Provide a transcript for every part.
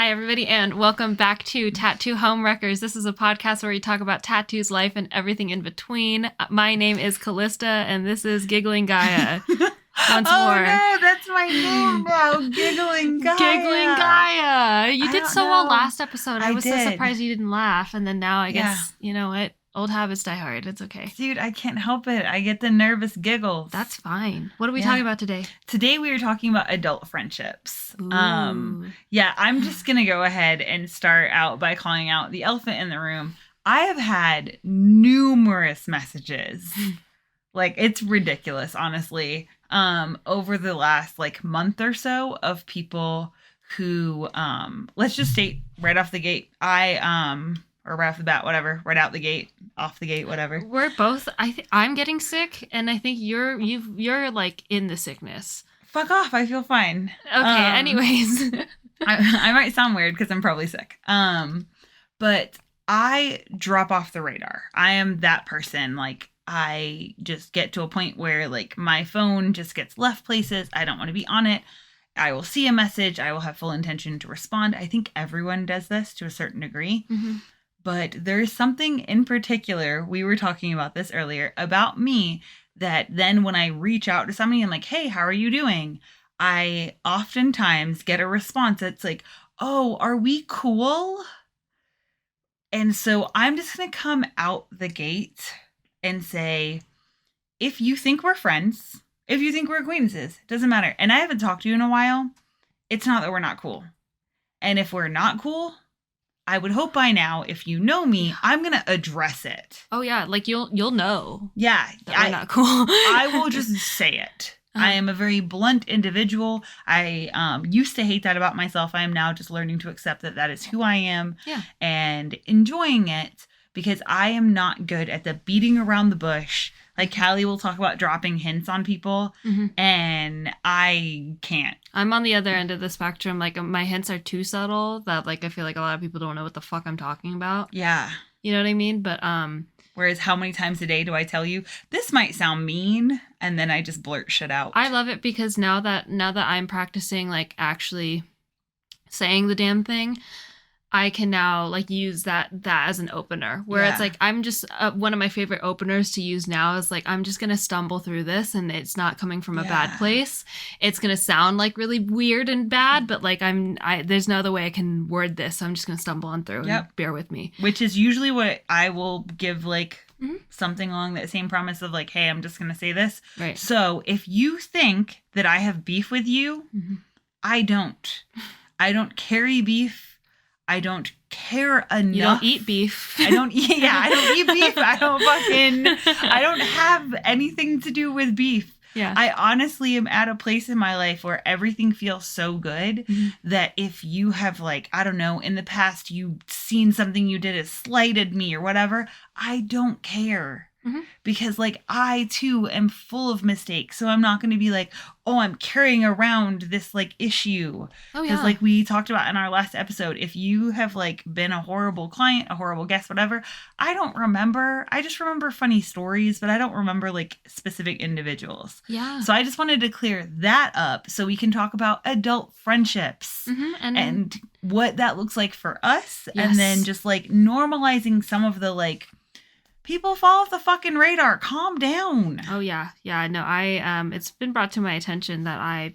Hi, everybody, and welcome back to Tattoo Homewreckers. This is a podcast where we talk about tattoos, life, and everything in between. My name is Callista, and this is Giggling Gaia. Once more. No, that's my name now. Giggling Gaia. Giggling Gaia. You did so well last episode. I was did. So surprised you didn't laugh, and then now I guess, you know what? Old habits die hard. It's okay. Dude, I can't help it. I get the nervous giggles. That's fine. What are we talking about today? Today we are talking about adult friendships. Ooh. I'm just going to go ahead and start out by calling out the elephant in the room. I have had numerous messages. It's ridiculous, honestly. Over the last month or so of people who, let's just state right off the gate, or right off the bat, whatever, right out the gate, off the gate, whatever. We're both, I'm getting sick, and I think you're in the sickness. Fuck off, I feel fine. Okay, anyways. I might sound weird because I'm probably sick. But I drop off the radar. I am that person. I just get to a point where my phone just gets left places. I don't want to be on it. I will see a message. I will have full intention to respond. I think everyone does this to a certain degree. Mm-hmm. But there's something in particular, we were talking about this earlier, about me that then when I reach out to somebody, I'm like, hey, how are you doing? I oftentimes get a response that's like, oh, are we cool? And so I'm just going to come out the gate and say, if you think we're friends, if you think we're acquaintances, it doesn't matter. And I haven't talked to you in a while. It's not that we're not cool. And if we're not cool, I would hope by now, if you know me, I'm going to address it. Oh, yeah. You'll know. Yeah. We're not cool. I will just say it. I am a very blunt individual. I used to hate that about myself. I am now just learning to accept that is who I am and enjoying it because I am not good at the beating around the bush. Callie will talk about dropping hints on people, and I can't. I'm on the other end of the spectrum. My hints are too subtle that, I feel like a lot of people don't know what the fuck I'm talking about. Yeah. You know what I mean? But, whereas how many times a day do I tell you, this might sound mean, and then I just blurt shit out. I love it because now that I'm practicing, actually saying the damn thing, I can now use that as an opener where it's I'm just one of my favorite openers to use now is I'm just going to stumble through this and it's not coming from a bad place. It's going to sound really weird and bad, but there's no other way I can word this. So I'm just going to stumble on through and bear with me. Which is usually what I will give something along that same promise of hey, I'm just going to say this. Right. So if you think that I have beef with you, I don't. I don't carry beef. I don't care enough. You don't eat beef. I don't eat beef. I don't have anything to do with beef. Yeah. I honestly am at a place in my life where everything feels so good that if you have I don't know, in the past you've seen something you did has slighted me or whatever, I don't care. Because I too am full of mistakes. So I'm not going to be oh, I'm carrying around this issue. Oh, yeah. Because we talked about in our last episode, if you have been a horrible client, a horrible guest, whatever, I don't remember. I just remember funny stories, but I don't remember specific individuals. Yeah. So I just wanted to clear that up so we can talk about adult friendships and what that looks like for us. Yes. And then just normalizing some of the people fall off the fucking radar. Calm down. Oh, yeah. Yeah, no, it's been brought to my attention that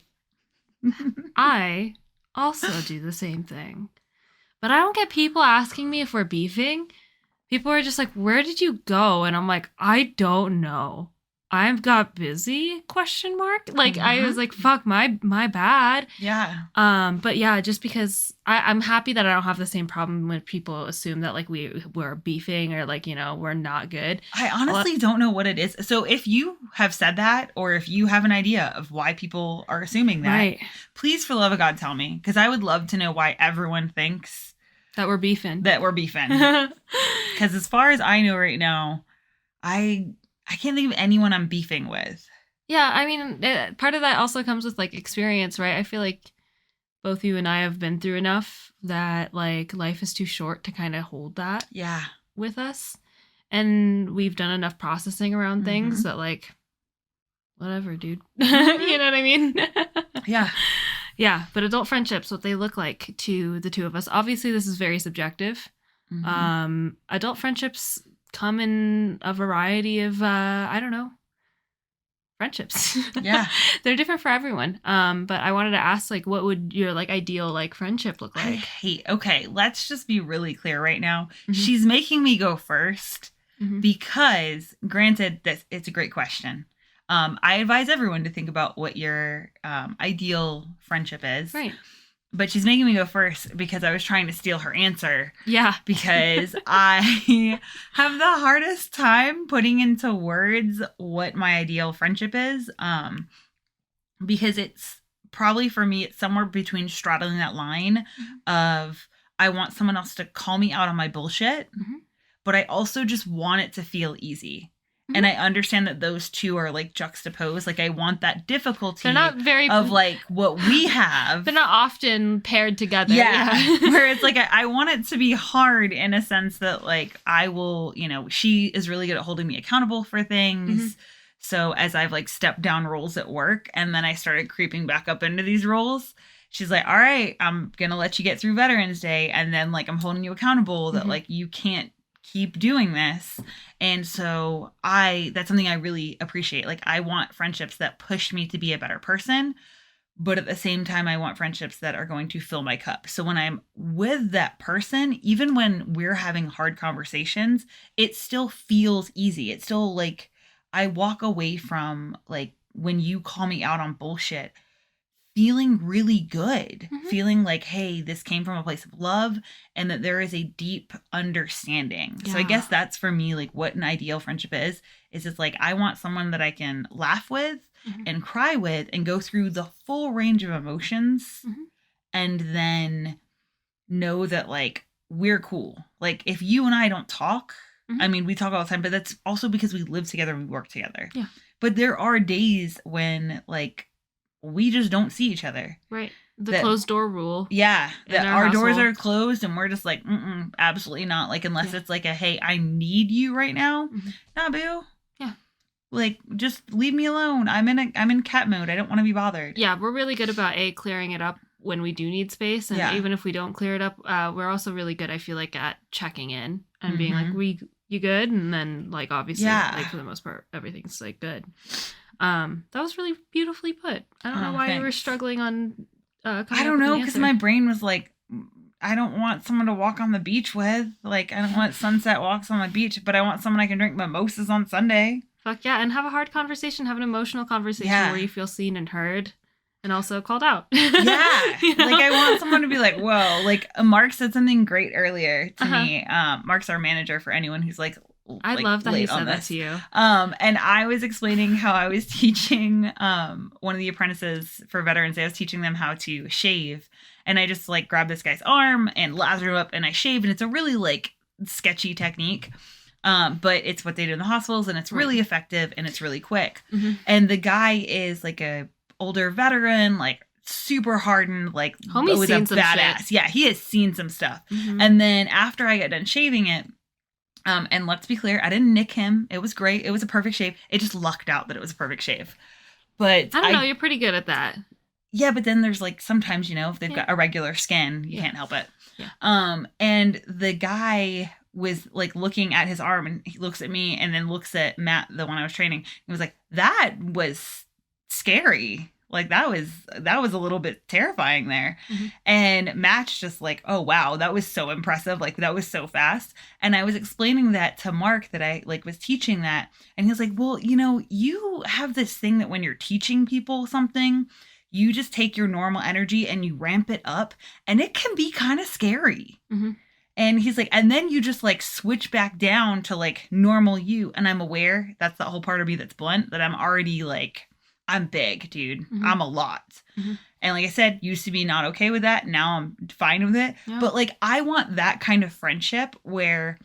I also do the same thing. But I don't get people asking me if we're beefing. People are just where did you go? And I'm I don't know. I've got busy, ? I was fuck, my bad. Yeah. But yeah, just because I'm happy that I don't have the same problem when people assume that we're beefing or we're not good. I honestly don't know what it is. So if you have said that, or if you have an idea of why people are assuming that, please, for the love of God, tell me. Because I would love to know why everyone thinks that we're beefing. Because as far as I know right now, I can't think of anyone I'm beefing with. Yeah, I mean, part of that also comes with experience, right? I feel both you and I have been through enough that life is too short to kind of hold that with us. And we've done enough processing around things that whatever, dude. You know what I mean? Yeah. Yeah, but adult friendships, what they look like to the two of us. Obviously, this is very subjective. Adult friendships come in a variety of, I don't know, friendships. Yeah. They're different for everyone. But I wanted to ask, like, what would your like ideal like friendship look like? Okay, let's just be really clear right now. She's making me go first because, granted, that it's a great question. I advise everyone to think about what your ideal friendship is. Right. But she's making me go first because I was trying to steal her answer. Yeah. Because I have the hardest time putting into words what my ideal friendship is. Because it's probably, for me, it's somewhere between straddling that line of I want someone else to call me out on my bullshit, but I also just want it to feel easy. And I understand that those two are like juxtaposed. Like I want that difficulty they're not very of like what we have. They're not often paired together. Yeah. Where it's like, I want it to be hard in a sense that like I will, she is really good at holding me accountable for things. So as I've like stepped down roles at work and then I started creeping back up into these roles, she's like, all right, I'm going to let you get through Veterans Day. And then like, I'm holding you accountable that like, you can't keep doing this. And so that's something I really appreciate. Like I want friendships that push me to be a better person, but at the same time, I want friendships that are going to fill my cup. So when I'm with that person, even when we're having hard conversations, it still feels easy. It's still like I walk away from like when you call me out on bullshit, feeling really good, feeling like, hey, this came from a place of love and that there is a deep understanding. Yeah. So I guess that's for me, like what an ideal friendship is it's like, I want someone that I can laugh with and cry with and go through the full range of emotions and then know that like, we're cool. Like if you and I don't talk, I mean, we talk all the time, but that's also because we live together and we work together. Yeah. But there are days when like, we just don't see each other. Right. The closed door rule. Yeah. That our household. doors are closed and we're just like, absolutely not. Like, unless it's like hey, I need you right now. Nah, boo. Yeah. Like, just leave me alone. I'm in cat mode. I don't want to be bothered. Yeah. We're really good about clearing it up when we do need space. And even if we don't clear it up, we're also really good, I feel like, at checking in and being like, you good? And then like, obviously, like for the most part, everything's like good. That was really beautifully put. I don't know why you were struggling on. I don't know, because my brain was like, I don't want someone to walk on the beach with. Like, I don't want sunset walks on the beach, but I want someone I can drink mimosas on Sunday. Fuck yeah, and have a hard conversation, have an emotional conversation where you feel seen and heard, and also called out. Yeah, like I want someone to be like, whoa. Like Mark said something great earlier to me. Mark's our manager for anyone who's like. I love that he said that to you. And I was explaining how I was teaching one of the apprentices for Veterans Day. I was teaching them how to shave. And I just like grabbed this guy's arm and lathered him up and I shaved. And it's a really like sketchy technique. But it's what they do in the hospitals and it's really effective and it's really quick. And the guy is like a older veteran, like super hardened, like homie's seen some badass. Shit. Yeah, he has seen some stuff. And then after I got done shaving it, and let's be clear, I didn't nick him. It was great. It was a perfect shave. It just lucked out that it was a perfect shave. But I don't know. You're pretty good at that. Yeah, but then there's like sometimes, if they've got irregular skin, you can't help it. Yeah. And the guy was like looking at his arm and he looks at me and then looks at Matt, the one I was training. He was like, that was scary. Like that was a little bit terrifying there. And Matt's just like, oh wow, that was so impressive. Like that was so fast. And I was explaining that to Mark that I like was teaching that. And he was like, well, you have this thing that when you're teaching people something, you just take your normal energy and you ramp it up and it can be kind of scary. And he's like, and then you just like switch back down to like normal you. And I'm aware that's the whole part of me that's blunt, that I'm already like, I'm big, dude. I'm a lot. And like I said, used to be not okay with that. Now I'm fine with it. Yeah. But like, I want that kind of friendship where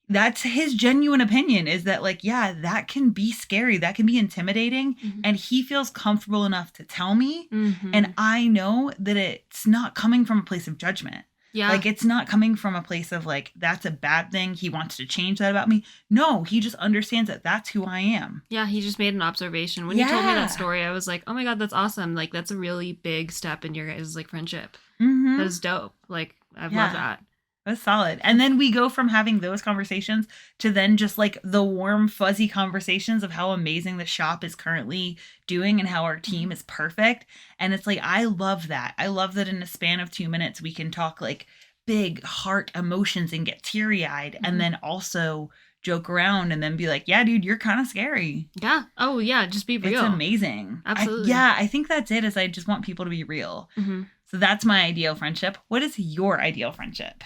that's his genuine opinion is that like, yeah, that can be scary. That can be intimidating. And he feels comfortable enough to tell me. And I know that it's not coming from a place of judgment. Yeah. Like, it's not coming from a place of like, that's a bad thing. He wants to change that about me. No, he just understands that that's who I am. Yeah, he just made an observation. When you told me that story, I was like, oh my God, that's awesome. Like, that's a really big step in your guys' like friendship. Mm-hmm. That is dope. Like, I love that. That's solid. And then we go from having those conversations to then just like the warm, fuzzy conversations of how amazing the shop is currently doing and how our team is perfect. And it's like, I love that. I love that in a span of 2 minutes, we can talk like big heart emotions and get teary eyed and then also joke around and then be like, yeah, dude, you're kind of scary. Yeah. Oh, yeah. Just be real. It's amazing. Absolutely. I think that's it, is I just want people to be real. Mm-hmm. So that's my ideal friendship. What is your ideal friendship?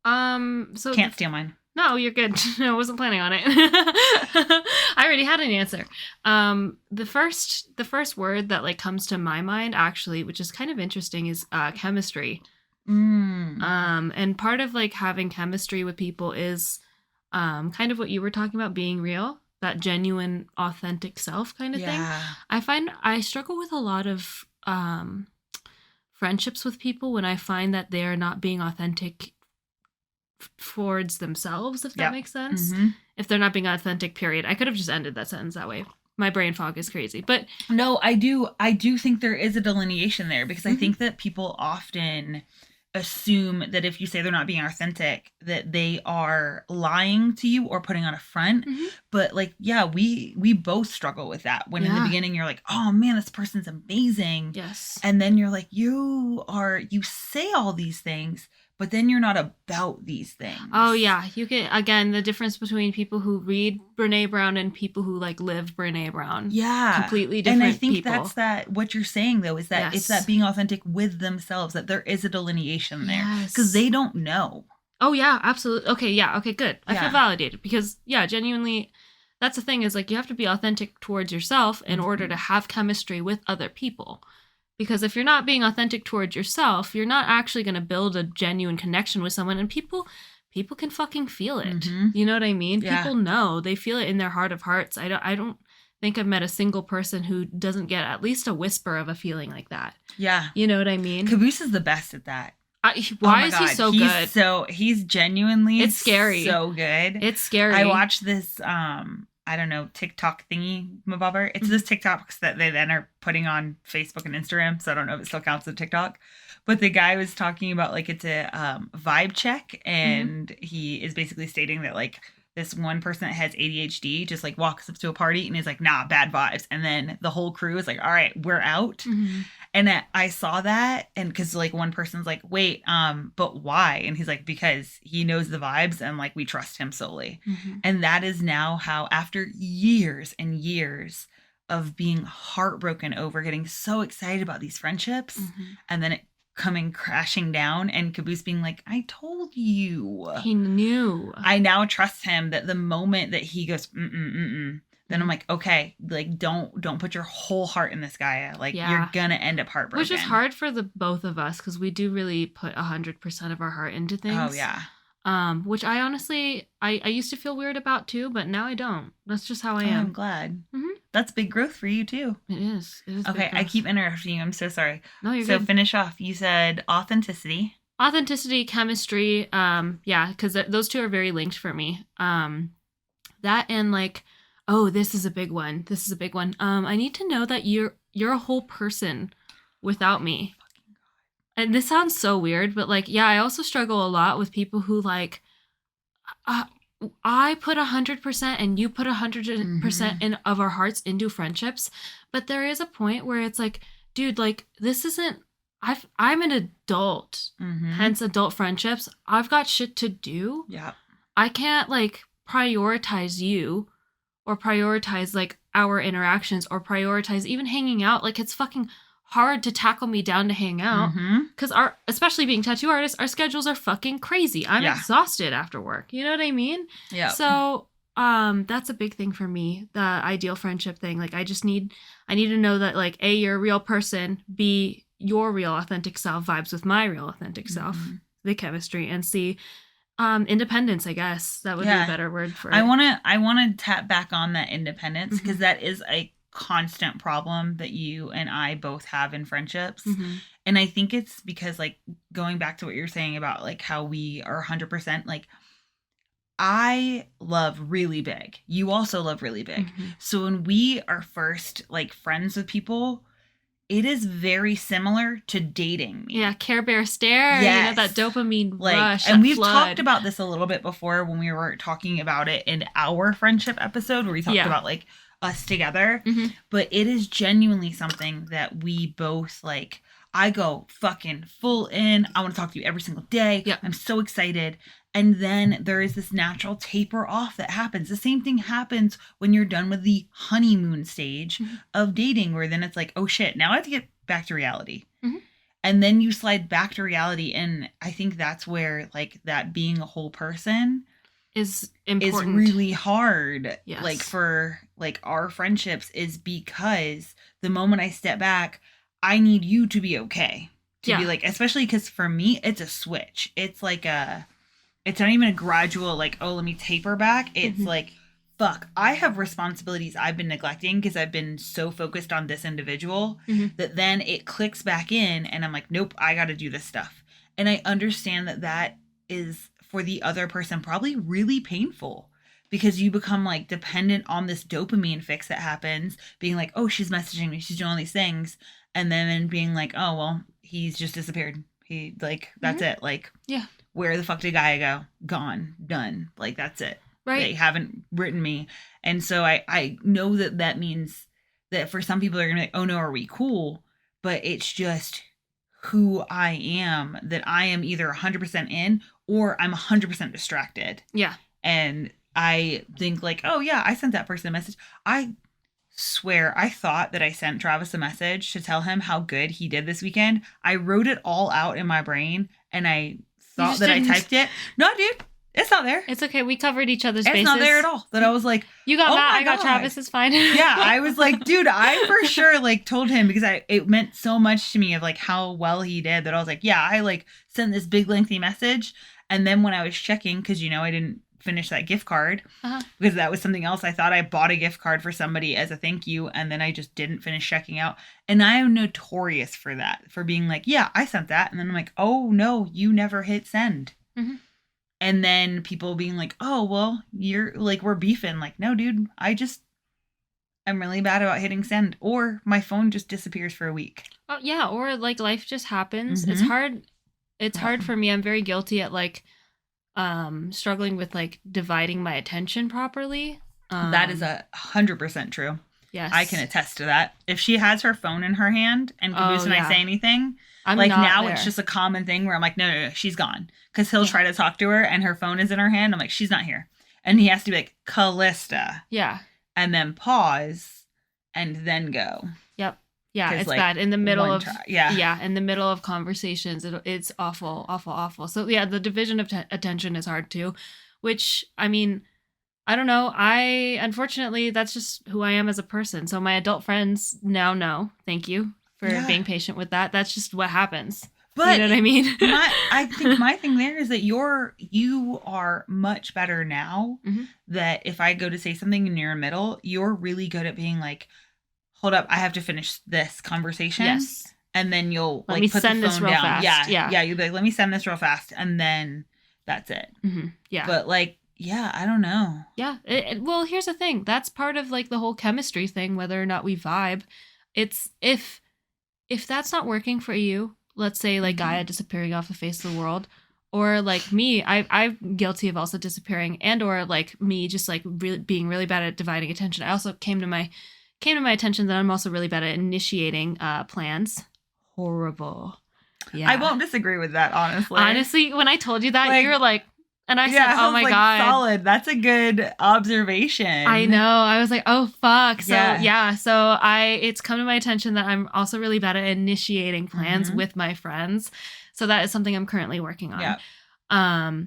So Can't steal mine. No, you're good. I wasn't planning on it. I already had an answer. The first word that like comes to my mind actually, which is kind of interesting, is chemistry. And part of like having chemistry with people is kind of what you were talking about, being real, that genuine, authentic self kind of thing. I find I struggle with a lot of friendships with people when I find that they're not being authentic towards themselves, if that makes sense. If they're not being authentic, period. I could have just ended that sentence that way. My brain fog is crazy. But no, I do think there is a delineation there, because I think that people often assume that if you say they're not being authentic, that they are lying to you or putting on a front. But like, yeah, we both struggle with that. When in the beginning you're like, oh man, this person's amazing. Yes. And then you're like, you say all these things, but then you're not about these things. Oh, yeah. You can, again, the difference between people who read Brene Brown and people who, like, live Brene Brown. Yeah. Completely different people. And I think that's that, what you're saying, though, is that it's that being authentic with themselves, that there is a delineation there. Because they don't know. Oh, yeah, absolutely. Okay, yeah, okay, good. I feel validated because, yeah, genuinely, that's the thing is, like, you have to be authentic towards yourself in order to have chemistry with other people. Because if you're not being authentic towards yourself, you're not actually going to build a genuine connection with someone. And people can fucking feel it. You know what I mean? Yeah. People know. They feel it in their heart of hearts. I don't think I've met a single person who doesn't get at least a whisper of a feeling like that. Yeah. You know what I mean? Caboose is the best at that. Why is he so good? He's genuinely it's scary. So good. It's scary. I watched this I don't know, TikTok thingy mabobber. It's this TikToks that they then are putting on Facebook and Instagram. So I don't know if it still counts as TikTok. But the guy was talking about like it's a vibe check. And he is basically stating that like this one person that has ADHD just like walks up to a party and is like, nah, bad vibes. And then the whole crew is like, all right, we're out. And I saw that, and because like one person's like, wait, but why? And he's like, because he knows the vibes and like we trust him solely. And that is now how, after years and years of being heartbroken over getting so excited about these friendships, and then it coming crashing down, and Caboose being like, I told you. He knew. I now trust him that the moment that he goes, then I'm like, okay, like don't put your whole heart in this guy. Like you're gonna end up heartbroken. Which is hard for the both of us because we do really put 100% of our heart into things. Oh yeah. Which I honestly I used to feel weird about too, but now I don't. That's just how I am. I'm glad. That's big growth for you too. It is. Okay, I keep interrupting you. I'm so sorry. No, you're good. So finish off. You said authenticity. Authenticity, chemistry. Yeah, because those two are very linked for me. That and like. Oh, this is a big one. I need to know that you're a whole person without me. And this sounds so weird, but like, yeah, I also struggle a lot with people who like, I put 100% and you put 100% in of our hearts into friendships. But there is a point where it's like, dude, like this isn't, I'm an adult, hence adult friendships. I've got shit to do. Yeah. I can't like prioritize you. Or prioritize like our interactions, or prioritize even hanging out. Like it's fucking hard to tackle me down to hang out because especially being tattoo artists, our schedules are fucking crazy. I'm exhausted after work. You know what I mean? Yeah. So that's a big thing for me. The ideal friendship thing. Like I need to know that like A, you're a real person. B, your real authentic self vibes with my real authentic self. The chemistry, and C. Independence, I guess that would be a better word for it. I want to tap back on that independence because that is a constant problem that you and I both have in friendships. And I think it's because, like, going back to what you're saying about, like, how we are 100%, like, I love really big. You also love really big. Mm-hmm. So when we are first, like, friends with people, it is very similar to dating me. Yeah, Care Bear stare. Yes. You know, that dopamine Like, rush. and that we've flood. talked about this a little bit before when we were talking about it in our friendship episode where we talked about, like, us together. Mm-hmm. But it is genuinely something that we both, like, I go fucking full in. I want to talk to you every single day. Yep. I'm so excited. And then there is this natural taper off that happens. The same thing happens when you're done with the honeymoon stage of dating, where then it's like, oh shit, now I have to get back to reality. Mm-hmm. And then you slide back to reality. And I think that's where, like, that being a whole person is important. Is really hard. Yes. Like, for, like, our friendships, is because the moment I step back, I need you to be okay. To be like, especially because for me, it's a switch. It's like it's not even a gradual, like, oh, let me taper back. It's like, fuck, I have responsibilities I've been neglecting because I've been so focused on this individual that then it clicks back in and I'm like, nope, I got to do this stuff. And I understand that that is, for the other person, probably really painful because you become, like, dependent on this dopamine fix that happens, being like, oh, she's messaging me, she's doing all these things. And then being like, oh, well, he's just disappeared. He, like, that's it. Like, yeah. Where the fuck did Gaia go? Gone. Done. Like, that's it. Right. They haven't written me. And so I know that means that for some people they're going to be like, oh no, are we cool? But it's just who I am, that I am either 100% in or I'm 100% distracted. Yeah. And I think, like, oh yeah, I sent that person a message. I swear I thought that I sent Travis a message to tell him how good he did this weekend. I wrote it all out in my brain and I thought that I typed it. No, dude, it's not there. It's okay. We covered each other's bases. It's not there at all. That I was like, you got oh Matt, my I got God. Travis, it's fine. Yeah, I was like, dude, I for sure, like, told him because it meant so much to me of, like, how well he did that I was like, yeah, I, like, sent this big lengthy message. And then when I was checking, because, you know, I didn't finish that gift card because that was something else. I thought I bought a gift card for somebody as a thank you, and then I just didn't finish checking out. And I am notorious for that, for being like, yeah, I sent that. And then I'm like, oh no, you never hit send. Mm-hmm. And then people being like, oh, well, you're like, we're beefing. Like, no, dude, I'm really bad about hitting send, or my phone just disappears for a week. Oh yeah. Or, like, life just happens. It's hard. It's hard for me. I'm very guilty at, like, struggling with, like, dividing my attention properly. That is 100% true. Yes. I can attest to that. If she has her phone in her hand and Caboose and I say anything, I'm like, not now there. It's just a common thing where I'm like, no, she's gone. Because he'll try to talk to her and her phone is in her hand. I'm like, she's not here. And he has to be like, Callista. Yeah. And then pause and then go. Yep. Yeah, it's, like, bad in the middle of in the middle of conversations. It's awful, awful, awful. So yeah, the division of attention is hard too, which, I mean, I don't know. Unfortunately, that's just who I am as a person. So my adult friends now know. Thank you for being patient with that. That's just what happens. But you know what I mean? I think my thing there is that you are much better now. That if I go to say something and you're in the middle, you're really good at being like, hold up, I have to finish this conversation. Yes. And then you'll let me put send the this phone real down. fast. Yeah. You'll be like, let me send this real fast. And then that's it. Yeah. But, like, yeah, I don't know. Yeah. Well, here's the thing. That's part of, like, the whole chemistry thing, whether or not we vibe. It's if that's not working for you, let's say, like, Gaia disappearing off the face of the world, or, like, me, I'm guilty of also disappearing, and or, like, me just, like, being really bad at dividing attention. I also came to my attention that I'm also really bad at initiating plans. Horrible. Yeah. I won't disagree with that, honestly. Honestly, when I told you that, like, you were like, and I said, oh my like, God. Solid. That's a good observation. I know. I was like, oh fuck. So so it's come to my attention that I'm also really bad at initiating plans with my friends. So that is something I'm currently working on. Yeah.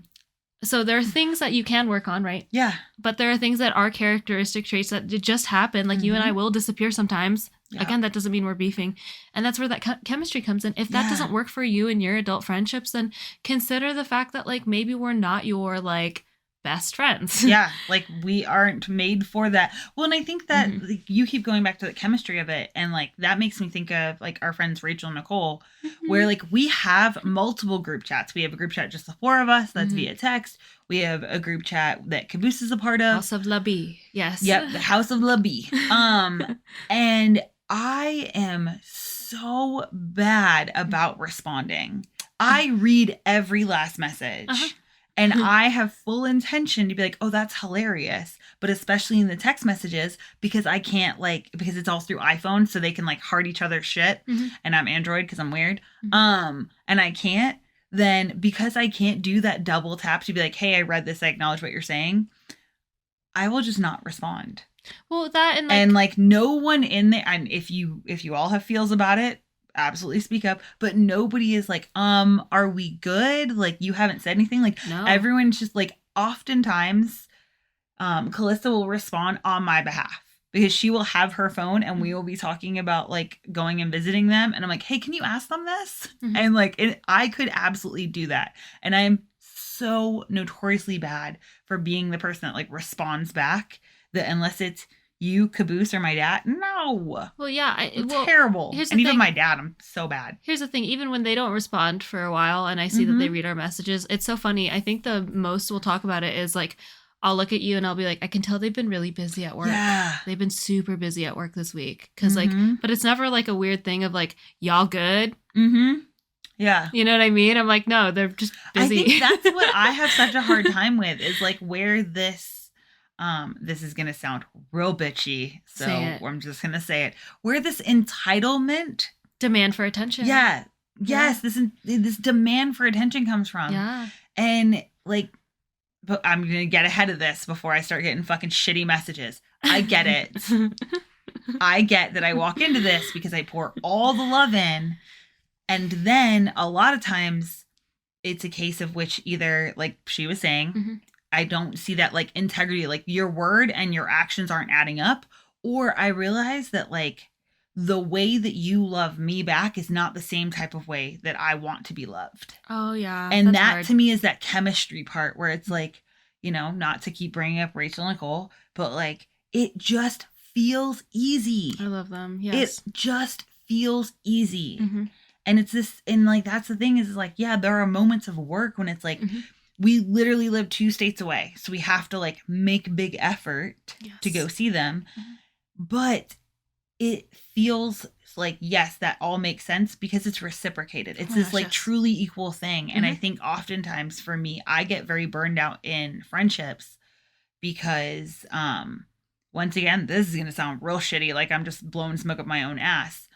So there are things that you can work on, right? Yeah. But there are things that are characteristic traits that just happen. Like you and I will disappear sometimes. Yeah. Again, that doesn't mean we're beefing. And that's where that chemistry comes in. If that doesn't work for you in your adult friendships, then consider the fact that, like, maybe we're not your, like, best friends. Yeah, like we aren't made for that. Well, and I think that like, you keep going back to the chemistry of it, and like that makes me think of like our friends Rachel and Nicole, where like we have multiple group chats. We have a group chat just the four of us that's via text. We have a group chat that Caboose is a part of. House of La Bee. Yes. Yep, the House of La Bee. And I am so bad about responding. I read every last message. And I have full intention to be like, oh, that's hilarious. But especially in the text messages, because I can't like, because it's all through iPhone, so they can like heart each other's shit. And I'm Android because I'm weird. And I can't, then because I can't do that double tap to be like, hey, I read this, I acknowledge what you're saying, I will just not respond. Well, that and like no one in there, and if you all have feels about it, absolutely speak up, but nobody is like, are we good? Like, you haven't said anything. Like, no. Everyone's just like, oftentimes, Callista will respond on my behalf because she will have her phone and we will be talking about like going and visiting them. And I'm like, hey, can you ask them this? And like, I could absolutely do that. And I am so notoriously bad for being the person that like responds back, that unless it's you, Caboose, or my dad, no. Well, yeah. Terrible. And even my dad, I'm so bad. Here's the thing. Even when they don't respond for a while and I see that they read our messages, it's so funny. I think the most we'll talk about it is like, I'll look at you and I'll be like, I can tell they've been really busy at work. Yeah. They've been super busy at work this week. Cause like, but it's never like a weird thing of like, y'all good? Yeah. You know what I mean? I'm like, no, they're just busy. I think that's what I have such a hard time with, is like where this is going to sound real bitchy, so I'm just going to say it. Where this entitlement, demand for attention. Yeah. Yes, this demand for attention comes from. Yeah. And like, but I'm going to get ahead of this before I start getting fucking shitty messages. I get it. I get that I walk into this because I pour all the love in, and then a lot of times it's a case of which either, like she was saying, I don't see that like integrity, like your word and your actions aren't adding up. Or I realize that like the way that you love me back is not the same type of way that I want to be loved. Oh yeah. And that hard. To me is that chemistry part where it's like, you know, not to keep bringing up Rachel and Nicole, but like it just feels easy. I love them. Yes. It just feels easy. And it's this, and like that's the thing is like, yeah, there are moments of work when it's like, we literally live 2 states away. So we have to like make big effort to go see them. But it feels like, yes, that all makes sense because it's reciprocated. It's this like truly equal thing. And I think oftentimes for me, I get very burned out in friendships because, once again, this is going to sound real shitty. Like I'm just blowing smoke up my own ass.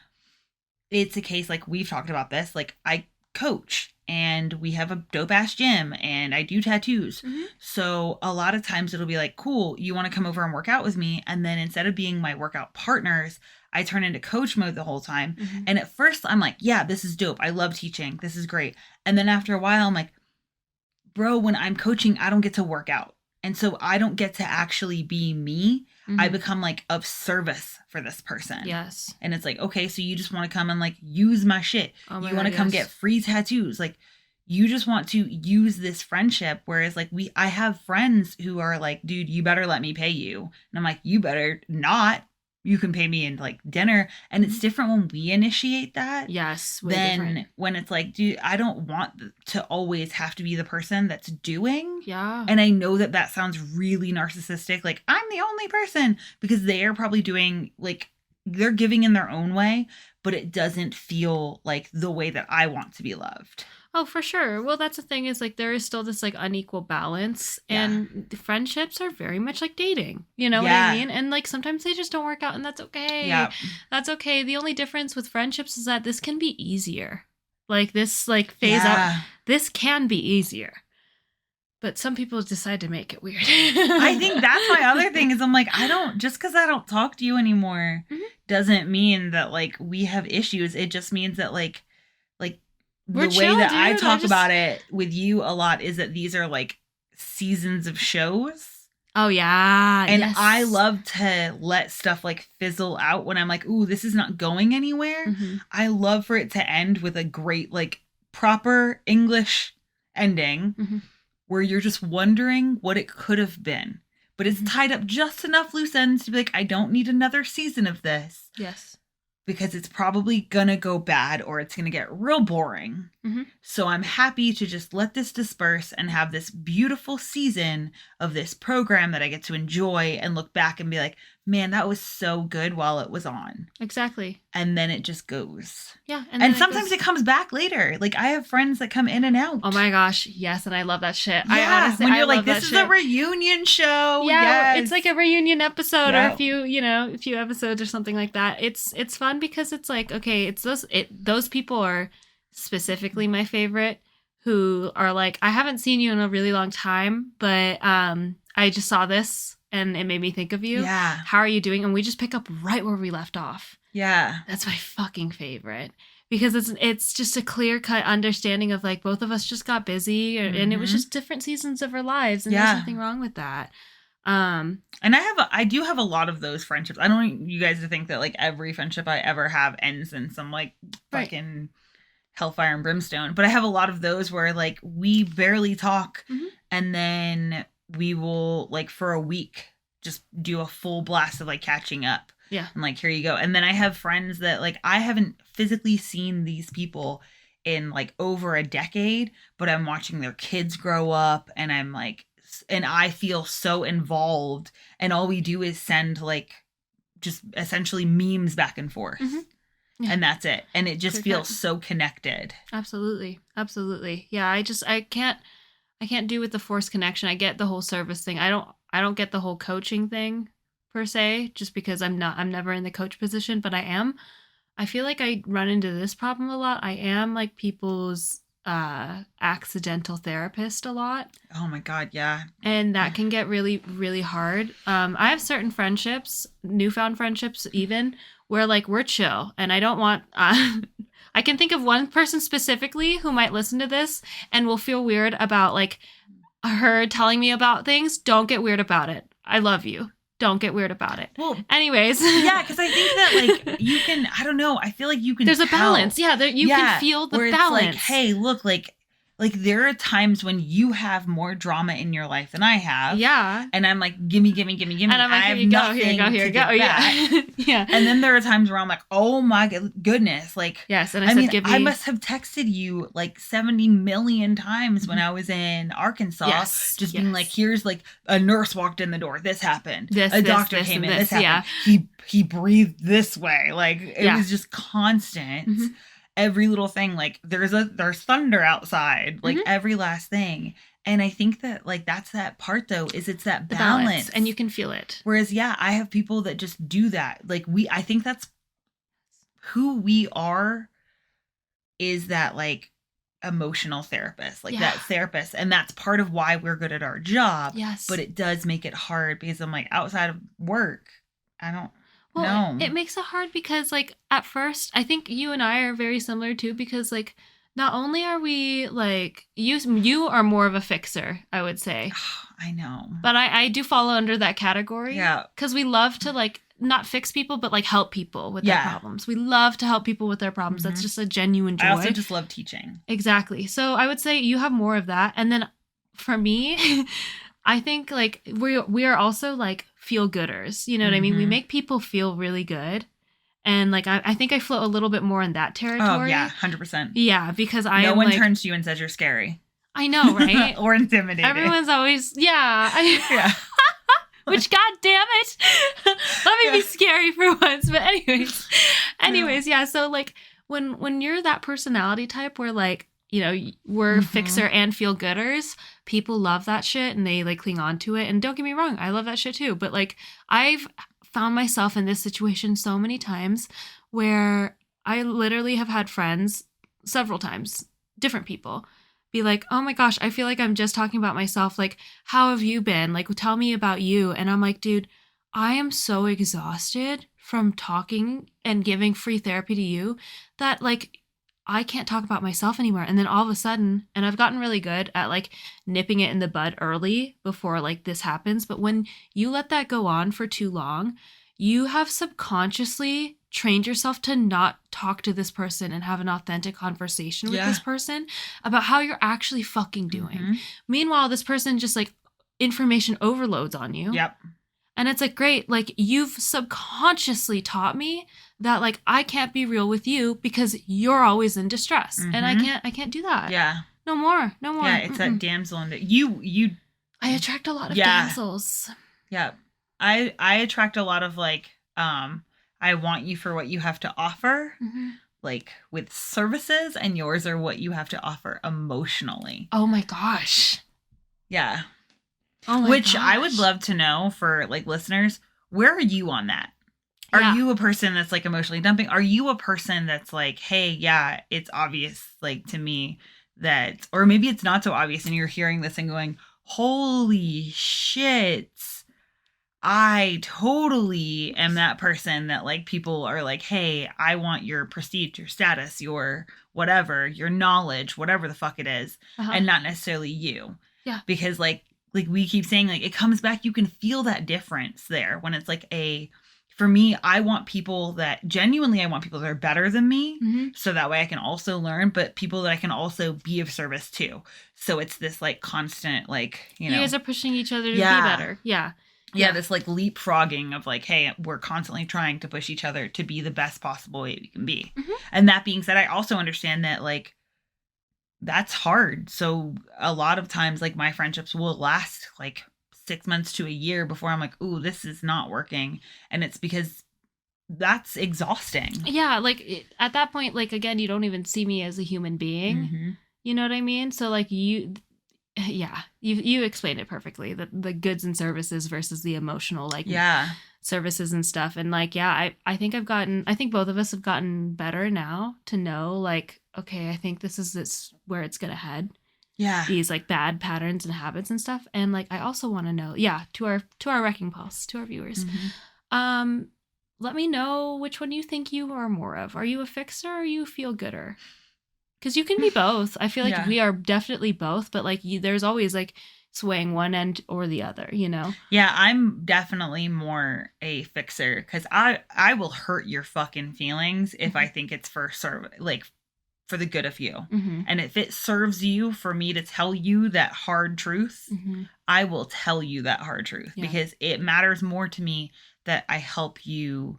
It's a case like we've talked about this. Like I coach. And we have a dope ass gym and I do tattoos. So a lot of times it'll be like, cool, you want to come over and work out with me? And then instead of being my workout partners, I turn into coach mode the whole time. And at first I'm like, yeah, this is dope. I love teaching. This is great. And then after a while, I'm like, bro, when I'm coaching, I don't get to work out. And so I don't get to actually be me. I become like of service for this person. Yes. And it's like, okay, so you just want to come and like use my shit. You want to come get free tattoos. Like you just want to use this friendship. Whereas like I have friends who are like, dude, you better let me pay you. And I'm like, you better not. You can pay me in like dinner. And it's different when we initiate that. Yes. Than when it's like, dude, I don't want to always have to be the person that's doing. Yeah. And I know that that sounds really narcissistic. Like I'm the only person, because they are probably doing like, they're giving in their own way, but it doesn't feel like the way that I want to be loved. Oh, for sure. Well, that's the thing is like there is still this like unequal balance, and friendships are very much like dating. You know what I mean? And like sometimes they just don't work out, and that's okay. Yeah. That's okay. The only difference with friendships is that this can be easier. Like this like phase out. This can be easier. But some people decide to make it weird. I think that's my other thing is I'm like, just because I don't talk to you anymore doesn't mean that like we have issues. It just means that like we're the chill, way that dude. I talk about it with you a lot is that these are like seasons of shows. Oh yeah. And I love to let stuff like fizzle out when I'm like, ooh, this is not going anywhere. I love for it to end with a great like proper English ending. where you're just wondering what it could have been. But it's tied up just enough loose ends to be like, I don't need another season of this. Yes. Because it's probably gonna go bad or it's gonna get real boring. Mm-hmm. So I'm happy to just let this disperse and have this beautiful season of this program that I get to enjoy and look back and be like, man, that was so good while it was on. Exactly. And then it just goes. Yeah. And sometimes it comes back later. Like, I have friends that come in and out. Oh my gosh. Yes. And I love that shit. Yeah, I honestly, when you're I like, love this is a reunion show. Yeah. Yes. It's like a reunion episode or a few episodes or something like that. It's fun because it's like, okay, it's those people are specifically my favorite, who are like, I haven't seen you in a really long time, but I just saw this and it made me think of you. Yeah. How are you doing? And we just pick up right where we left off. Yeah. That's my fucking favorite. Because it's just a clear-cut understanding of like both of us just got busy and it was just different seasons of our lives, and there's nothing wrong with that. And I do have a lot of those friendships. I don't want you guys to think that like every friendship I ever have ends in some like fucking hellfire and brimstone, but I have a lot of those where like we barely talk, and then we will like for a week just do a full blast of like catching up. Yeah. And like, here you go. And then I have friends that like I haven't physically seen these people in like over a decade, but I'm watching their kids grow up, and I'm like, and I feel so involved, and all we do is send like just essentially memes back and forth. Yeah. And that's it. And it just feels so connected. Absolutely. Absolutely. Yeah. I can't do with the forced connection. I get the whole service thing. I don't get the whole coaching thing per se, just because I'm never in the coach position, but I feel like I run into this problem a lot. I am like people's accidental therapist a lot. Oh my God. Yeah. And that can get really, really hard. I have certain friendships, newfound friendships even, where like we're chill, and I don't want, I can think of one person specifically who might listen to this and will feel weird about like her telling me about things. Don't get weird about it. I love you. Don't get weird about it. Well, anyways. Yeah, because I think that like you can, I don't know, I feel like you can There's a balance. Yeah, you can feel the balance. It's like, hey, look, like there are times when you have more drama in your life than I have. Yeah. And I'm like, gimme. And I'm like, here you go. Yeah. Yeah. And then there are times where I'm like, oh my goodness. Like, yes. And I must have texted you like 70 million times when I was in Arkansas. Yes. Just being like, here's like a nurse walked in the door. This happened. A doctor came in. This happened. Yeah. He breathed this way. Like it was just constant. Mm-hmm. Every little thing, like there's thunder outside, like every last thing. And I think that like that's that part though, is it's that balance, and you can feel it. Whereas I have people that just do that. Like I think that's who we are, is that like emotional therapist, like that therapist. And that's part of why we're good at our job. Yes. But it does make it hard because I'm like, outside of work, I don't. Well, it makes it hard because, like, at first, I think you and I are very similar, too, because, like, not only are we, like, you are more of a fixer, I would say. I know. But I do fall under that category. Yeah. Because we love to, like, not fix people, but, like, help people with their problems. We love to help people with their problems. That's just a genuine joy. I also just love teaching. Exactly. So I would say you have more of that. And then for me, I think, like, we are also, like, feel-gooders. You know what I mean? We make people feel really good. And, like, I think I float a little bit more in that territory. Oh, yeah, 100%. Yeah, because no one turns to you and says you're scary. I know, right? Or intimidated. Everyone's always, yeah. Which, God damn it. Let me be scary for once. But anyways, yeah. So, like, when you're that personality type where, like, you know, we're fixer and feel-gooders, people love that shit and they, like, cling on to it. And don't get me wrong, I love that shit too. But, like, I've found myself in this situation so many times where I literally have had friends several times, different people, be like, oh my gosh, I feel like I'm just talking about myself. Like, how have you been? Like, tell me about you. And I'm like, dude, I am so exhausted from talking and giving free therapy to you that, like, I can't talk about myself anymore. And then all of a sudden, and I've gotten really good at like nipping it in the bud early before like this happens. But when you let that go on for too long, you have subconsciously trained yourself to not talk to this person and have an authentic conversation with this person about how you're actually fucking doing. Mm-hmm. Meanwhile, this person just like information overloads on you. Yep. And it's like, great, like you've subconsciously taught me that like I can't be real with you because you're always in distress. Mm-hmm. And I can't do that. Yeah. No more. Yeah, it's that damsel in the you I attract a lot of damsels. Yeah. I attract a lot of like I want you for what you have to offer, like with services, and yours are what you have to offer emotionally. Oh my gosh. Yeah. Oh my Which gosh. I would love to know for like listeners, where are you on that? Are you a person that's like emotionally dumping? Are you a person that's like, hey, yeah, it's obvious like to me that, or maybe it's not so obvious and you're hearing this and going, holy shit, I totally am that person that like people are like, hey, I want your prestige, your status, your whatever, your knowledge, whatever the fuck it is, and not necessarily you. Yeah. Because like we keep saying, like it comes back, you can feel that difference there when it's like for me, I want people that are better than me. So that way I can also learn, but people that I can also be of service to. So it's this like constant, like, you guys are pushing each other to be better. Yeah. Yeah, this like leapfrogging of like, hey, we're constantly trying to push each other to be the best possible way we can be. And that being said, I also understand that like that's hard. So a lot of times like my friendships will last like 6 months to a year before I'm like, ooh, this is not working. And it's because that's exhausting. Yeah, like at that point, like again, you don't even see me as a human being. You know what I mean? So like you explained it perfectly. The goods and services versus the emotional like services and stuff. And like, I think both of us have gotten better now to know like, okay, I think this is where it's gonna head. Yeah. These like bad patterns and habits and stuff. And like I also want to know, to our wrecking pulse, to our viewers. Let me know which one you think you are more of. Are you a fixer or are you a feel gooder? Because you can be both. I feel like we are definitely both, but like there's always like swaying one end or the other, you know? Yeah, I'm definitely more a fixer because I will hurt your fucking feelings if I think it's for the good of you. And if it serves you for me to tell you that hard truth, I will tell you that hard truth because it matters more to me that I help you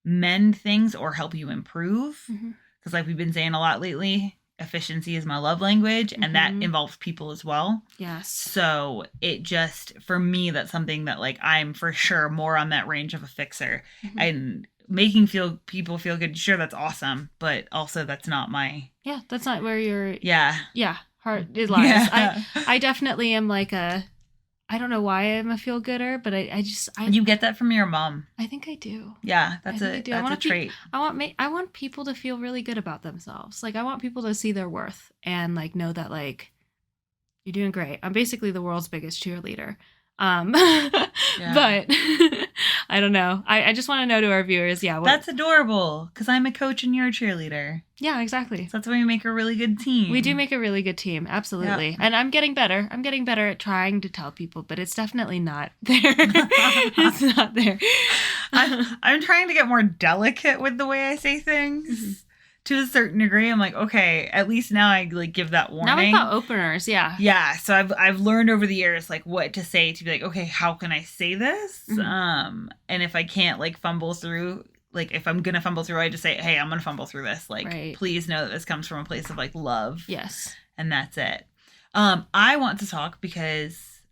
mend things or help you improve. Because like we've been saying a lot lately, efficiency is my love language and that involves people as well. Yes. So it just, for me, that's something that like I'm for sure more on that range of a fixer and making people feel good. Sure, that's awesome. But also that's not my... Yeah, that's not where your... heart it lies. Yeah. I definitely am like I don't know why I'm a feel-gooder, but I You get that from your mom. I think I do. Yeah, that's a trait. I want people to feel really good about themselves. Like I want people to see their worth and like know that like you're doing great. I'm basically the world's biggest cheerleader. But I don't know. I just want to know to our viewers, that's adorable because I'm a coach and you're a cheerleader. Yeah, exactly. So that's why we make a really good team. We do make a really good team, absolutely. And I'm getting better. I'm getting better at trying to tell people, but it's definitely not there. It's not there. I'm trying to get more delicate with the way I say things. To a certain degree, I'm like, okay, at least now I like give that warning. Now we've got openers, yeah. So I've learned over the years like what to say to be like, okay, how can I say this? And if I can't like fumble through, like if I'm gonna fumble through, I just say, hey, I'm gonna fumble through this. Like, please know that this comes from a place of like love. Yes, and that's it. I want to talk because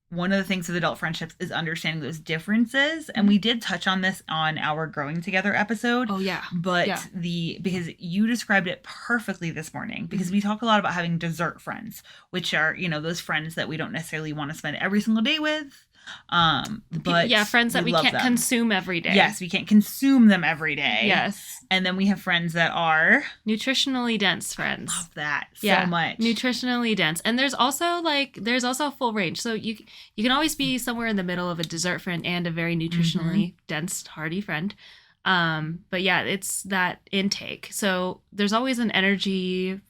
one of the things with adult friendships is understanding those differences. And we did touch on this on our Growing Together episode. Oh, yeah. But because you described it perfectly this morning, because we talk a lot about having dessert friends, which are, those friends that we don't necessarily want to spend every single day with. But friends that we can't consume every day. Yes, we can't consume them every day. Yes. And then we have friends that are nutritionally dense friends. Love that so much. Nutritionally dense. And there's also a full range. So you can always be somewhere in the middle of a dessert friend and a very nutritionally dense, hearty friend. But yeah, it's that intake. So there's always an energy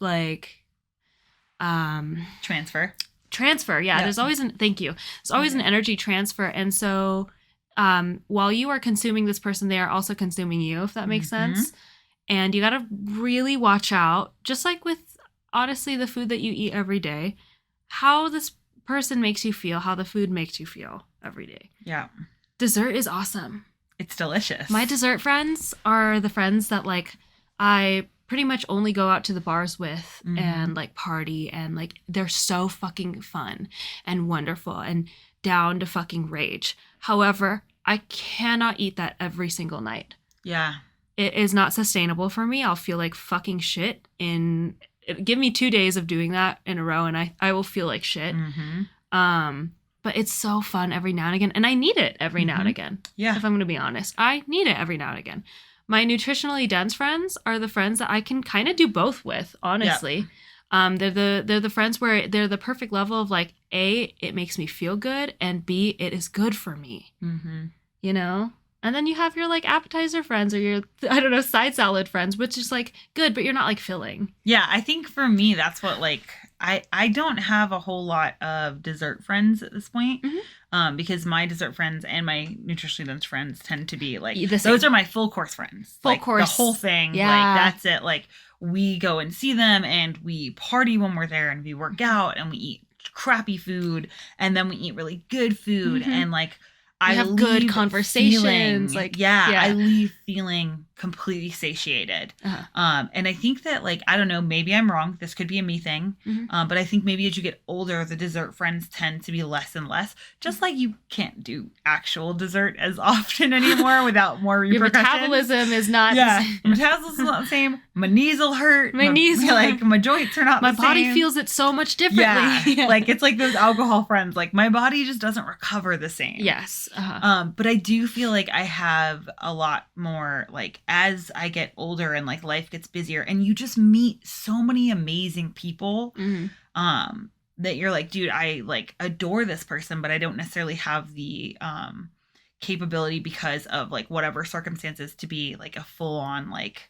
transfer. There's always an energy transfer. And so while you are consuming this person, they are also consuming you, if that makes sense. And you got to really watch out, just like with, honestly, the food that you eat every day, how this person makes you feel, how the food makes you feel every day. Yeah. Dessert is awesome. It's delicious. My dessert friends are the friends that, like, I pretty much only go out to the bars with and, like, party, and, like, they're so fucking fun and wonderful and down to fucking rage. However, I cannot eat that every single night. Yeah. It is not sustainable for me. I'll feel like fucking shit give me 2 days of doing that in a row and I will feel like shit. But it's so fun every now and again. And I need it every now and again. Yeah. If I'm going to be honest, I need it every now and again. My nutritionally dense friends are the friends that I can kind of do both with, honestly. They're the friends where they're the perfect level of, like, A, it makes me feel good, and B, it is good for me. You know? And then you have your, like, appetizer friends or your, I don't know, side salad friends, which is, like, good, but you're not, like, filling. Yeah, I think for me, that's what, like, I don't have a whole lot of dessert friends at this point. Because my dessert friends and my nutritionally dense friends tend to be, like, those are my full course friends. Full like, course. The whole thing. Yeah. Like, that's it. Like, we go and see them and we party when we're there and we work out and we eat crappy food and then we eat really good food and, like, I have good conversations. I leave feeling completely satiated. And I think that, like, I don't know, maybe I'm wrong. This could be a me thing. But I think maybe as you get older, the dessert friends tend to be less and less. Just like you can't do actual dessert as often anymore without more repercussions. Your metabolism is not the same. Metabolism is not the same. My knees will hurt. My joints are not the same. My body feels it so much differently. Yeah. Like, it's like those alcohol friends. Like, my body just doesn't recover the same. Yes. But I do feel like I have a lot more, like, as I get older and, like, life gets busier and you just meet so many amazing people that you're like, dude, I, like, adore this person, but I don't necessarily have the capability because of, like, whatever circumstances to be, like, a full on, like,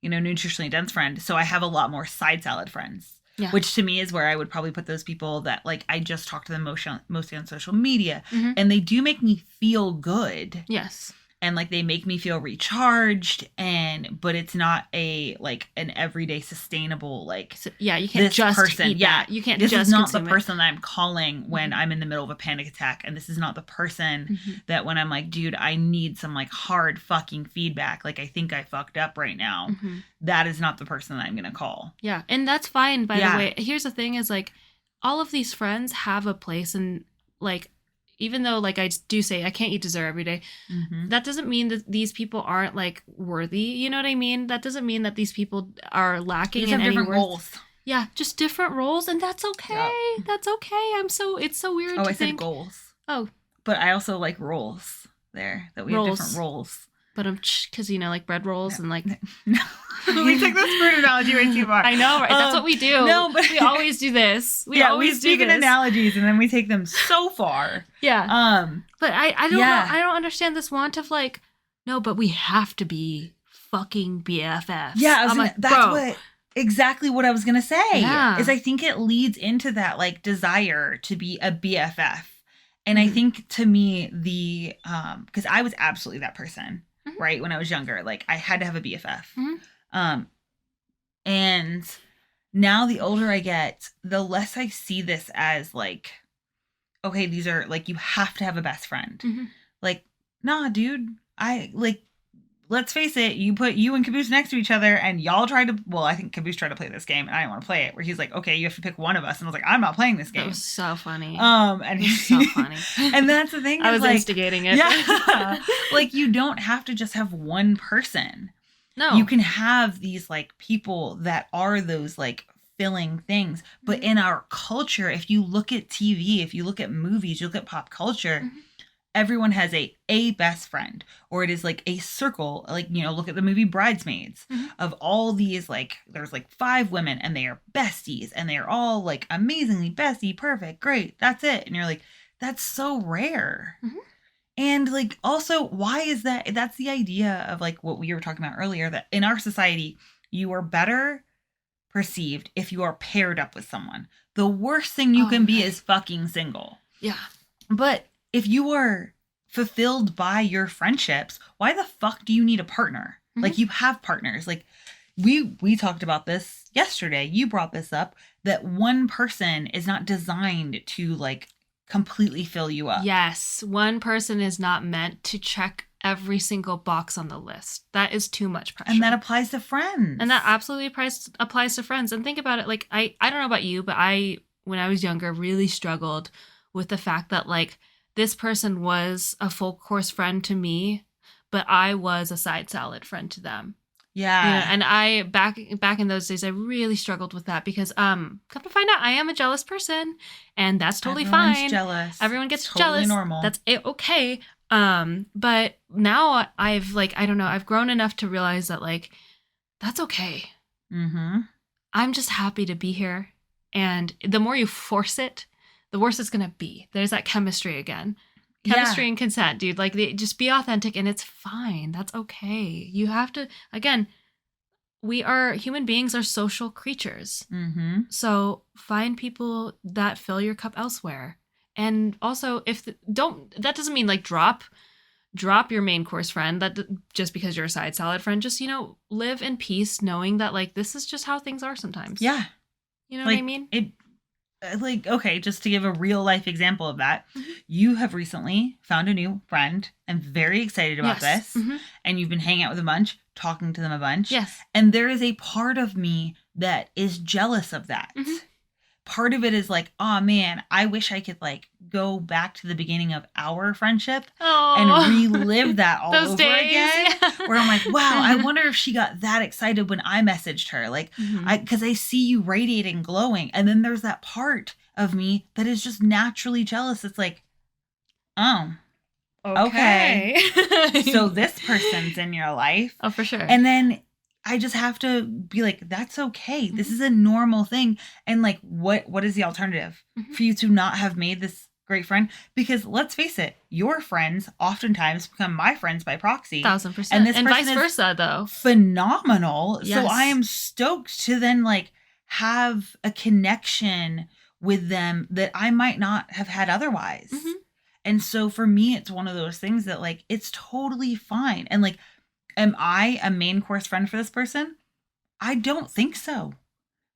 you know, nutritionally dense friend. So I have a lot more side salad friends. Yeah. Which to me is where I would probably put those people that, like, I just talk to them mostly on social media. And they do make me feel good. Yes. And, like, they make me feel recharged, but it's not a, like, an everyday sustainable, like, you can't just person. Eat that. You can't this just. This is not the person that I'm calling when I'm in the middle of a panic attack, and this is not the person that when I'm like, dude, I need some, like, hard fucking feedback, like, I think I fucked up right now. That is not the person that I'm gonna call. Yeah, and that's fine. By the way, here's the thing: is, like, all of these friends have a place, and, like, even though, like, I do say I can't eat dessert every day, that doesn't mean that these people aren't, like, worthy. You know what I mean? That doesn't mean that these people are lacking in any different roles. Yeah, just different roles, and that's okay. Yep. That's okay. It's so weird to think. I said goals. Oh. But I also like roles there, that we have different roles. But because, you know, like bread rolls and, like... No. We took this fruit analogy way too far. I know, right? That's what we do. No, but we always do this. We speak in analogies and then we take them so far. Yeah. But I don't know. I don't understand this want of, like, no, but we have to be fucking BFFs. Yeah, that's exactly what I was gonna say. Yeah. Is I think it leads into that, like, desire to be a BFF. And I think, to me, the because I was absolutely that person. Right, when I was younger, like, I had to have a BFF. And now the older I get, the less I see this as, like, okay, these are, like, you have to have a best friend. Like, nah, dude, let's face it, you put you and Caboose next to each other and y'all tried to, well, I think Caboose tried to play this game and I didn't want to play it, where he's like, okay, you have to pick one of us. And I was like, I'm not playing this game. That was so funny. And he's so funny. And that's the thing. I was, like, instigating it. Yeah. Like, you don't have to just have one person. No. You can have these, like, people that are those, like, filling things. But in our culture, if you look at TV, if you look at movies, you look at pop culture, everyone has a best friend, or it is, like, a circle, like, you know, look at the movie Bridesmaids, of all these, like, there's, like, 5 women and they are besties and they are all, like, amazingly bestie, perfect, great, that's it. And you're like, that's so rare. And, like, also, why is that? That's the idea of, like, what we were talking about earlier, that in our society, you are better perceived if you are paired up with someone. The worst thing you can be is fucking single. Yeah. But if you are fulfilled by your friendships, why the fuck do you need a partner? Mhm. Like, you have partners. Like, we talked about this yesterday. You brought this up, that one person is not designed to like completely fill you up. Yes, one person is not meant to check every single box on the list. That is too much pressure. And that applies to friends. And that absolutely applies to friends. And think about it, like I don't know about you, but when I was younger, really struggled with the fact that like this person was a full course friend to me, but I was a side salad friend to them. Yeah. You know, and I back in those days I really struggled with that because come to find out I am a jealous person, and that's totally Everyone's fine. jealous. Everyone gets It's totally jealous. normal. That's okay. But now I've like, I don't know, I've grown enough to realize that like that's okay. Mm-hmm. I'm just happy to be here. And the more you force it, the worse it's gonna be. There's that chemistry again. Chemistry and consent, dude. Like, just be authentic and it's fine. That's okay. You have to, again, human beings are social creatures. Mm-hmm. So find people that fill your cup elsewhere. And also, that doesn't mean like drop your main course friend, that just because you're a side salad friend. Just, live in peace knowing that like this is just how things are sometimes. Yeah. You know like, what I mean? Okay, just to give a real life example of that, Mm-hmm. you have recently found a new friend and very excited about Yes. this. Mm-hmm. And you've been hanging out with a bunch, talking to them a bunch. Yes. And there is a part of me that is jealous of that. Mm-hmm. Part of it is like, oh man, I wish I could like go back to the beginning of our friendship and relive that all Those over days. again. Yeah. Where I'm like, wow, I wonder if she got that excited when I messaged her. Like, Mm-hmm. because I see you radiating, glowing. And then there's that part of me that is just naturally jealous. It's like, oh, okay. So this person's in your life. Oh, for sure. And then I just have to be like, that's okay. This is a normal thing. And like, what is the alternative for you to not have made this great friend? Because let's face it, your friends oftentimes become my friends by proxy. 1,000%. And this and person vice versa, though. Phenomenal. Yes. So I am stoked to then like have a connection with them that I might not have had otherwise. Mm-hmm. And so for me, it's one of those things that like, it's totally fine. And like, am I a main course friend for this person? I don't think so.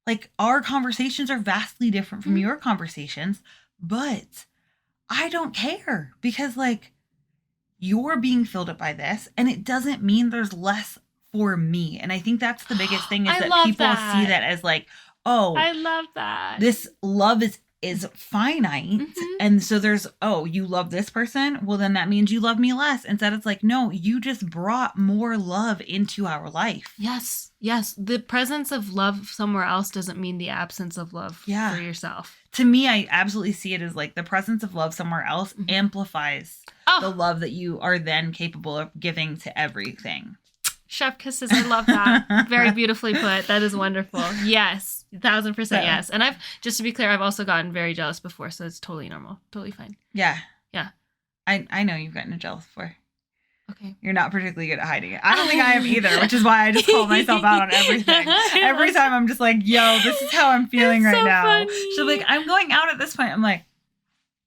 Like, our conversations are vastly different from your conversations, but I don't care because like you're being filled up by this, and it doesn't mean there's less for me. And I think that's the biggest thing is I that love people that. see that as like, oh, I love that. this love is finite. Mhm. And so there's, oh, you love this person? Well, then that means you love me less. Instead, it's like, no, you just brought more love into our life. Yes. The presence of love somewhere else doesn't mean the absence of love for yourself. To me, I absolutely see it as like the presence of love somewhere else amplifies the love that you are then capable of giving to everything. Chef kisses. I love that. Very beautifully put. That is wonderful. Yes. 1,000% yes. And just to be clear, I've also gotten very jealous before, so it's totally normal. Totally fine. Yeah. Yeah. I know you've gotten jealous before. Okay. You're not particularly good at hiding it. I don't think I am either, which is why I just call myself out on everything. Every time I'm just like, yo, this is how I'm feeling right now. Funny. She'll be like, I'm going out at this point. I'm like,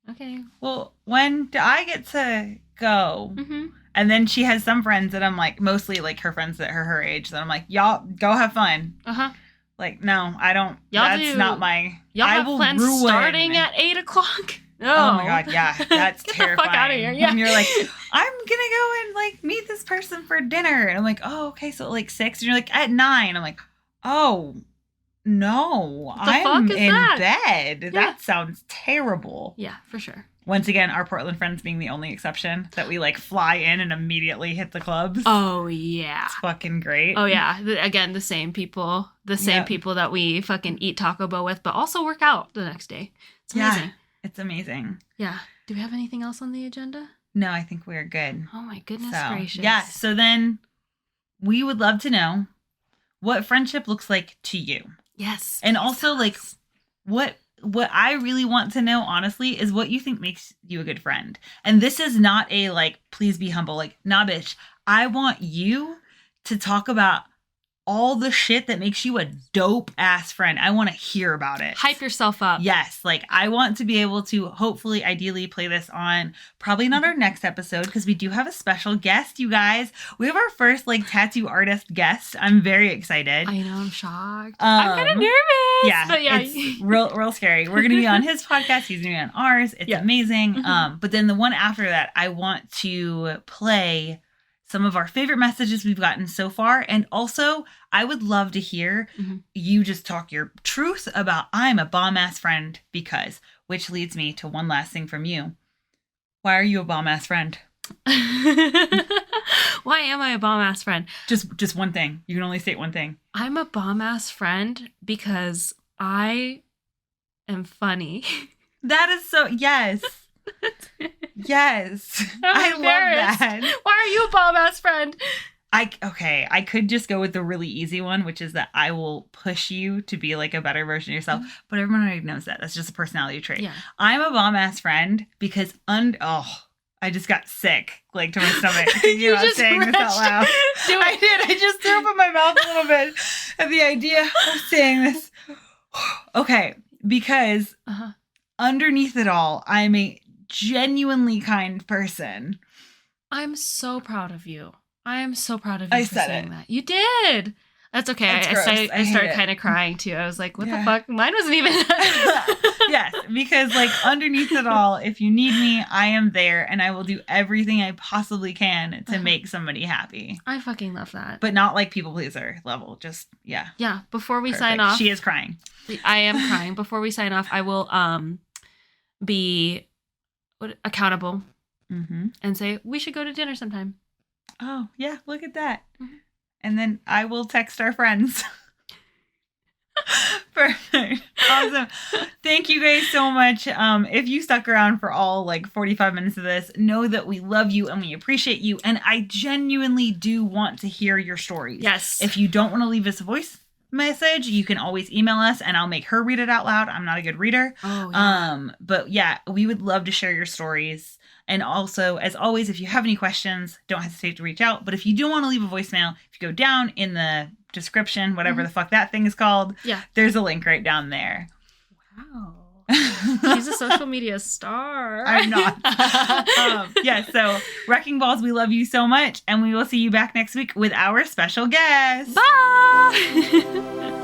okay. Well, when do I get to go? Mm-hmm. And then she has some friends that I'm like, mostly like her friends that are her age, that I'm like, y'all go have fun. Uh-huh. Like, no, I don't. Not my. Y'all I have will plans ruin. starting at 8:00? Oh my god, yeah, that's Get terrifying. the fuck out of here. Yeah. And you're like, I'm gonna go and like meet this person for dinner, and I'm like, oh, okay, so like 6, and you're like at 9. I'm like, oh no, I'm in bed. Yeah. That sounds terrible. Yeah, for sure. Once again, our Portland friends being the only exception, that we like fly in and immediately hit the clubs. Oh yeah, it's fucking great. Oh yeah, again, the same people that we fucking eat Taco Bell with, but also work out the next day. It's amazing. Yeah, it's amazing. Yeah. Do we have anything else on the agenda? No, I think we're good. Oh my goodness gracious. Yeah, so then we would love to know what friendship looks like to you. Yes. And also like what I really want to know, honestly, is what you think makes you a good friend. And this is not a like, please be humble. Like, nah, bitch. I want you to talk about all the shit that makes you a dope ass friend. I want to hear about it. Hype yourself up. Yes. Like, I want to be able to hopefully, ideally play this on probably not our next episode, because we do have a special guest, you guys. We have our first like tattoo artist guest. I'm very excited. I know, I'm shocked. I'm kind of nervous. Yeah. But yeah. It's real scary. We're going to be on his podcast. He's going to be on ours. It's amazing. But then the one after that, I want to play some of our favorite messages we've gotten so far. And also, I would love to hear you just talk your truth about I'm a bomb-ass friend because, which leads me to one last thing from you. Why are you a bomb-ass friend? Why am I a bomb-ass friend? Just one thing. You can only state one thing. I'm a bomb-ass friend because I am funny. That is so, yes. Yes. I love that. Why are you a bomb-ass friend? I could just go with the really easy one, which is that I will push you to be like a better version of yourself. But everyone already knows that. That's just a personality trait. Yeah. I'm a bomb-ass friend because I just got sick, like, to my stomach. You're not saying this out loud. I did. I just threw up in my mouth a little bit at the idea of saying this. Okay, because underneath it all, I'm a genuinely kind person. I'm so proud of you. I am so proud of you for saying that. You did. That's okay. I started kind of crying too. I was like, what the fuck? Mine wasn't even Yes, because like underneath it all, if you need me, I am there and I will do everything I possibly can to make somebody happy. I fucking love that. But not like people pleaser level. Just Yeah, before we sign off. She is crying. I am crying. Before we sign off, I will be accountable and say we should go to dinner sometime. Oh yeah, look at that. And then I will text our friends. Perfect. Awesome. Thank you guys so much. If you stuck around for all like 45 minutes of this, know that we love you and we appreciate you. And I genuinely do want to hear your stories. Yes. If you don't want to leave us a voice message, you can always email us and I'll make her read it out loud. I'm not a good reader. Oh, yeah. But yeah, we would love to share your stories. And also, as always, if you have any questions, don't hesitate to reach out. But if you do want to leave a voicemail, if you go down in the description, whatever the fuck that thing is called, there's a link right down there. Wow. She's a social media star. I'm not. So Wrecking Balls, we love you so much. And we will see you back next week with our special guest. Bye!